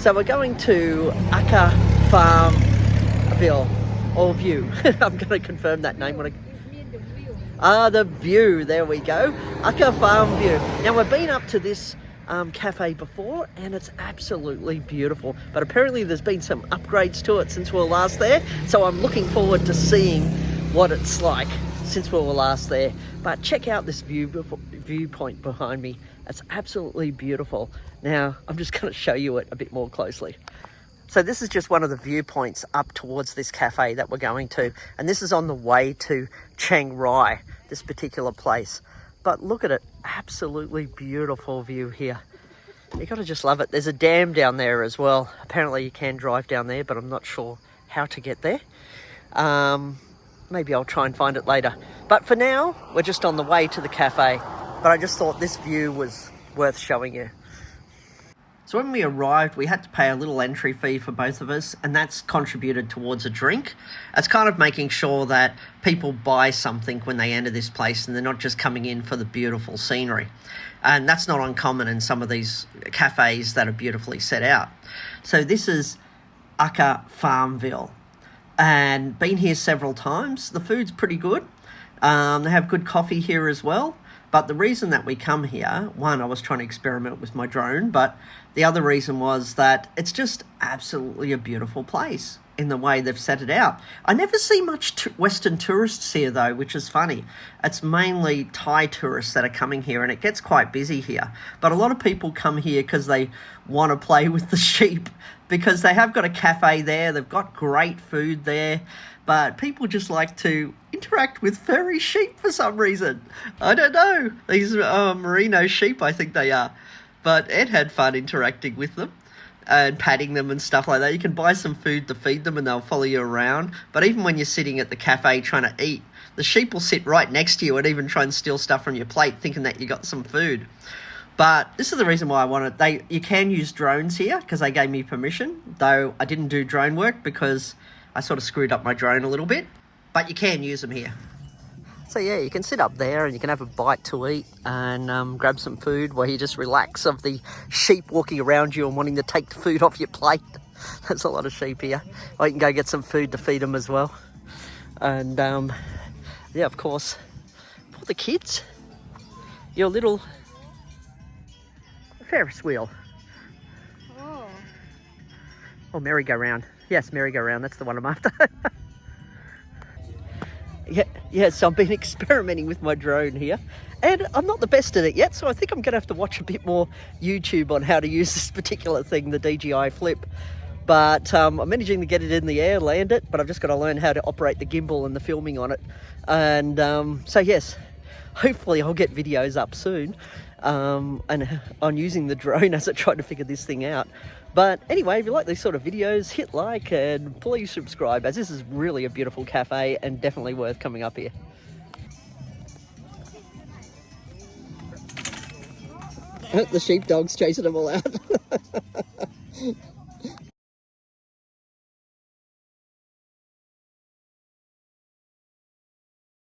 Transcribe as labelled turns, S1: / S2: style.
S1: So we're going to Akha FarmVille, or View. I'm going to confirm that name when the View, there we go. Akha FarmVille. Now we've been up to this cafe before and it's absolutely beautiful, but apparently there's been some upgrades to it since we were last there, so I'm looking forward to seeing what it's like since we were last there. But check out this viewpoint behind me. It's absolutely beautiful. Now I'm just going to show you it a bit more closely. So this is just one of the viewpoints up towards this cafe that we're going to, and this is on the way to Chiang Rai, this particular place. But look at it, absolutely beautiful view here. You gotta just love it. There's a dam down there as well. Apparently you can drive down there, but I'm not sure how to get there. Maybe I'll try and find it later. But for now, we're just on the way to the cafe. But I just thought this view was worth showing you. So when we arrived, we had to pay a little entry fee for both of us, and that's contributed towards a drink. It's kind of making sure that people buy something when they enter this place and they're not just coming in for the beautiful scenery. And that's not uncommon in some of these cafes that are beautifully set out. So this is Akha FarmVille, and been here several times. The food's pretty good. They have good coffee here as well. But the reason that we come here, one, I was trying to experiment with my drone, but the other reason was that it's just absolutely a beautiful place in the way they've set it out. I never see much Western tourists here though, which is funny. It's mainly Thai tourists that are coming here, and it gets quite busy here. But a lot of people come here because they want to play with the sheep, because they have got a cafe there, they've got great food there, but people just like to interact with furry sheep for some reason. I don't know. These merino sheep, I think they are. But Ed had fun interacting with them and patting them and stuff like that. You can buy some food to feed them and they'll follow you around. But even when you're sitting at the cafe trying to eat, the sheep will sit right next to you and even try and steal stuff from your plate thinking that you got some food. But this is the reason why I wanted... You can use drones here because they gave me permission, though I didn't do drone work because I sort of screwed up my drone a little bit. But you can use them here. So yeah, you can sit up there and you can have a bite to eat and grab some food while you just relax of the sheep walking around you and wanting to take the food off your plate. There's a lot of sheep here. Or you can go get some food to feed them as well. And yeah, of course, for the kids, your little Ferris wheel. Oh. Or merry-go-round. Yes, merry-go-round, that's the one I'm after. Yeah, so I've been experimenting with my drone here, and I'm not the best at it yet, so I think I'm going to have to watch a bit more YouTube on how to use this particular thing, the DJI Flip. But I'm managing to get it in the air, land it, but I've just got to learn how to operate the gimbal and the filming on it. And so yes, hopefully I'll get videos up soon and on using the drone as I try to figure this thing out. But anyway, if you like these sort of videos, hit like and please subscribe, as this is really a beautiful cafe and definitely worth coming up here. The sheepdog's chasing them all out.